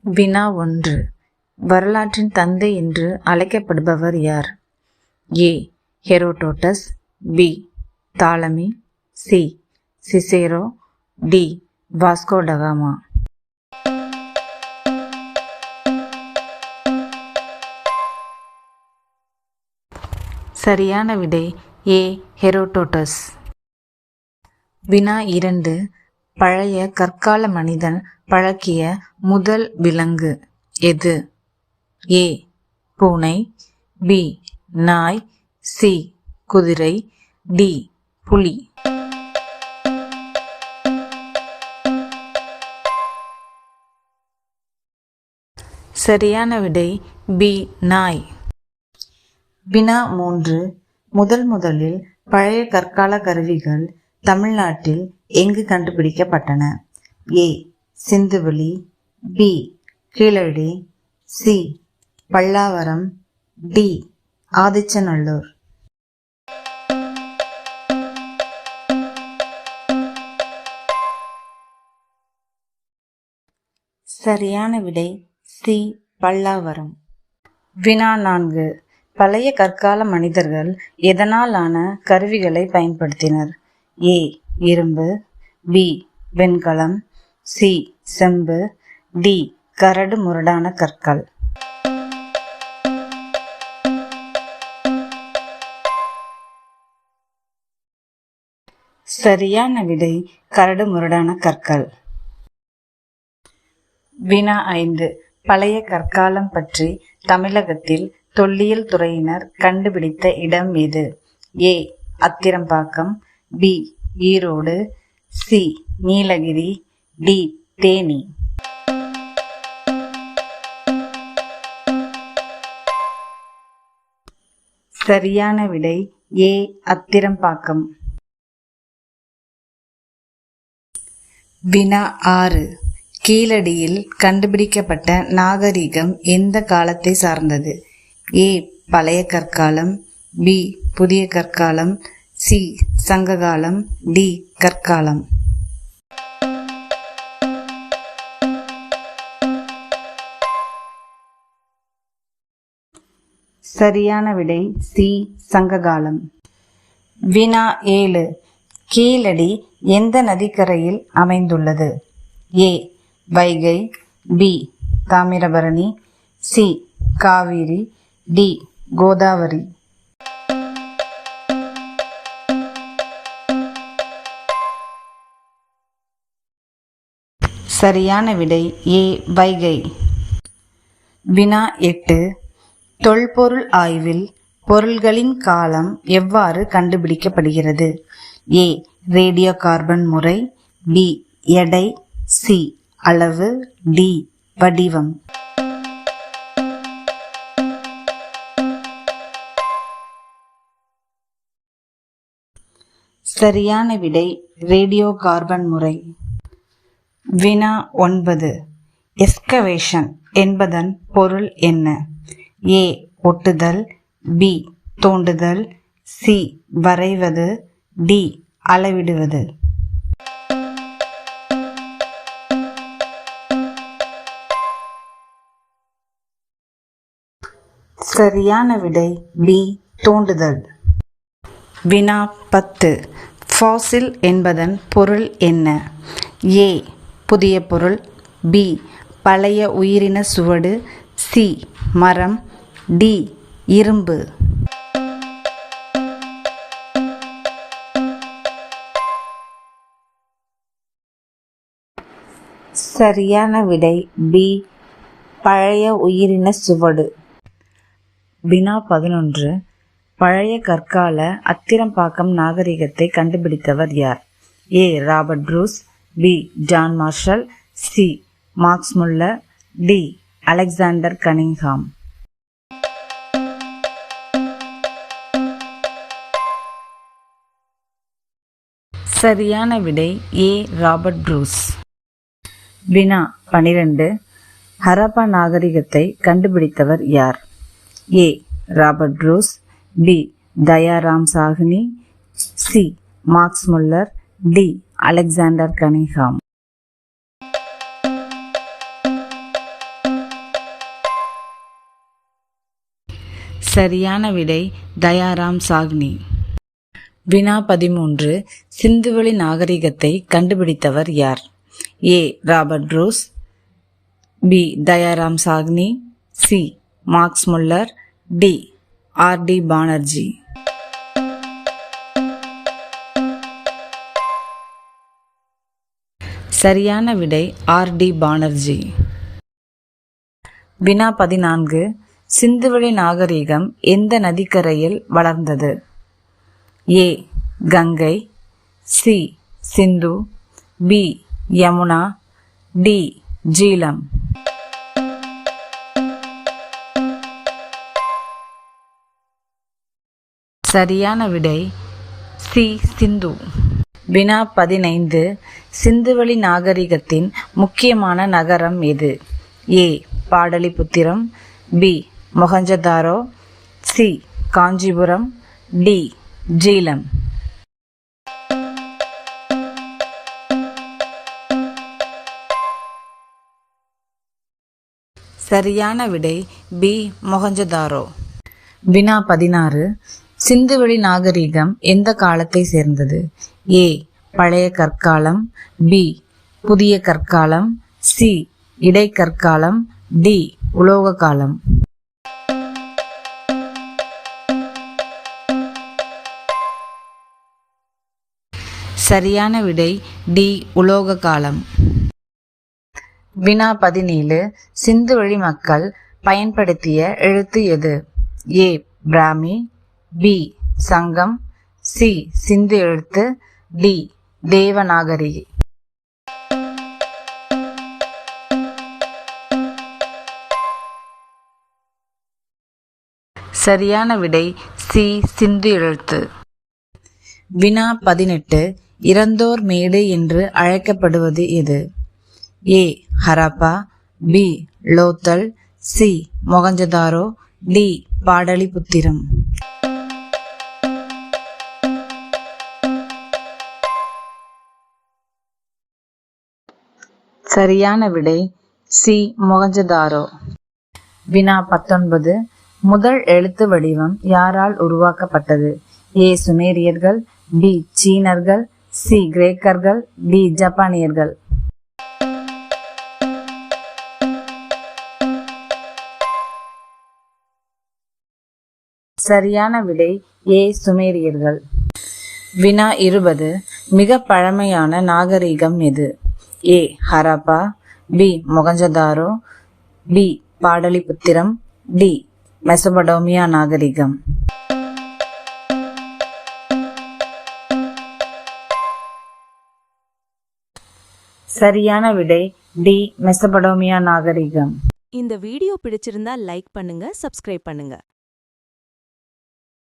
வினா 1. வரலாற்றின் தந்தை என்று அழைக்கப்படுபவர் யார்? A. Herodotus, B. Ptolemy, C. Cicero, D. Vasco da Gama. சரியான விடை ஏ. ஹெரோடோட்டஸ். வினா 2. பழைய கற்கால மனிதன் பழக்கிய முதல் விலங்கு எது? ஏ. பூனை, பி. நாய், சி. குதிரை, டி. புலி. சரியான விடை பி. நாய். வினா 3. முதலில் பழைய கற்கால கருவிகள் தமிழ்நாட்டில் எங்கு கண்டுபிடிக்கப்பட்டன? ஏ. சிந்துவெளி, B. Keezhadi, C. Pallavaram, D. Adichanallur. சரியான விடை சி. பல்லாவரம். வினா 4. பழைய கற்கால மனிதர்கள் எதனாலான கருவிகளை பயன்படுத்தினர்? ஏ. இரும்பு, பி. வெண்கலம், சி. செம்பு, டி. கரடு முரடான கற்கள். சரியான விடை கரடு முரடான கற்கள். வினா 5. பழைய கற்காலம் பற்றி தமிழகத்தில் தொல்லியல் துறையினர் கண்டுபிடித்த இடம் எது? A. Athirampakkam, B. Erode, C. Nilgiri, D. Theni. சரியான விடை ஏ. அத்திரம்பாக்கம். வினா 6. கீழடியில் கண்டுபிடிக்கப்பட்ட நாகரிகம் எந்த காலத்தை சார்ந்தது? ஏ. பழைய கற்காலம், பி. புதிய கற்காலம், சி. சங்ககாலம், டி. கற்காலம். சரியான விடை சி. சங்ககாலம். வினா 7. கீழடி எந்த நதிக்கரையில் அமைந்துள்ளது? A. Vaigai, B. Thamirabarani, C. Kaveri, D. Godavari. சரியான விடை ஏ. வைகை. வினா 8. தொல்பொருள் ஆய்வில் பொருள்களின் காலம் எவ்வாறு கண்டுபிடிக்கப்படுகிறது? ஏ. ரேடியோ கார்பன் முறை, பி. எடை, சி. அளவு, டி. வடிவம். சரியான விடை ரேடியோ கார்பன் முறை. வினா 9. எஸ்கவேஷன் என்பதன் பொருள் என்ன? ஏ. ஒட்டுதல், பி. தோண்டுதல், சி. வரைவது, டி. அளவிடுவது. சரியான விடை பி. தோண்டுதல். வினா 10. ஃபாசில் என்பதன் பொருள் என்ன? ஏ. புதிய பொருள், பி. பழைய உயிரின சுவடு, சி. மரம், டி. இரும்பு. சரியான விடை பி. பழைய உயிரின சுவடு. வினா 11. பழைய கற்கால அத்திரம்பாக்கம் நாகரிகத்தை கண்டுபிடித்தவர் யார்? A. Robert Bruce, B. John Marshall, C. Max Muller, D. Alexander Cunningham. சரியான விடை ஏ. Robert Bruce. வினா 12. ஹரப்பா நாகரிகத்தை கண்டுபிடித்தவர் யார்? A. Robert Bruce, B. Dayaram Sahni, C. Max Muller, D. Alexander Cunningham. சரியான விடை தயாராம் சாஹ்னி. வினா 13. சிந்துவெளி நாகரிகத்தை கண்டுபிடித்தவர் யார்? A. Robert Bruce, B. Dayaram Sahni, C. Max Muller, D. R D. Banerji. சரியான விடை ஆர்.டி. பானர்ஜி. வினா 14. சிந்துவெளி நாகரிகம் எந்த நதிக்கரையில் வளர்ந்தது? ஏ. கங்கை, சி. சிந்து, பி. யமுனா, டி. ஜீலம். சரியான விடை சி. சிந்து. வினா 15. சிந்துவெளி நாகரிகத்தின் முக்கியமான நகரம் எது? A. Pataliputra, B. Mohenjodaro, C. Kanchipuram, D. Jhelum. சரியான விடை பி. மொஹஞ்சதாரோ. வினா 16. சிந்துவெளி நாகரிகம் எந்த காலத்தை சேர்ந்தது? ஏ. பழைய கற்காலம், பி. புதிய கற்காலம், சி. இடைக்கற்காலம், டி. உலோக காலம். சரியான விடை டி. உலோக காலம். வினா 17. சிந்துவெளி மக்கள் பயன்படுத்திய எழுத்து எது? ஏ. பிராமி, பி. சங்கம், சி. சிந்து எழுத்து, டி. தேவநாகரி. சரியான விடை சி. சிந்து எழுத்து. வினா 18. இறந்தோர் மேடு என்று அழைக்கப்படுவது எது? A. Harappa, B. Lothal, C. Mohenjodaro, D. Pataliputra. சரியான விடை சி. மொஹஞ்சதாரோ. வினா 19. முதல் எழுத்து வடிவம் யாரால் உருவாக்கப்பட்டது? ஏ. சுமேரியர்கள், பி. சீனர்கள், சி. கிரேக்கர்கள், டி. ஜப்பானியர்கள். சரியான விடை ஏ. சுமேரியர்கள். வினா 20. மிக பழமையான நாகரிகம் எது? A. Harappa, B. Mohenjodaro, B. Pataliputra, D. Mesopotamia நாகரிகம். சரியான விடை டி. மெசபடோமியா நாகரிகம். இந்த வீடியோ பிடிச்சிருந்தா லைக் பண்ணுங்க, சப்ஸ்கிரைப் பண்ணுங்க.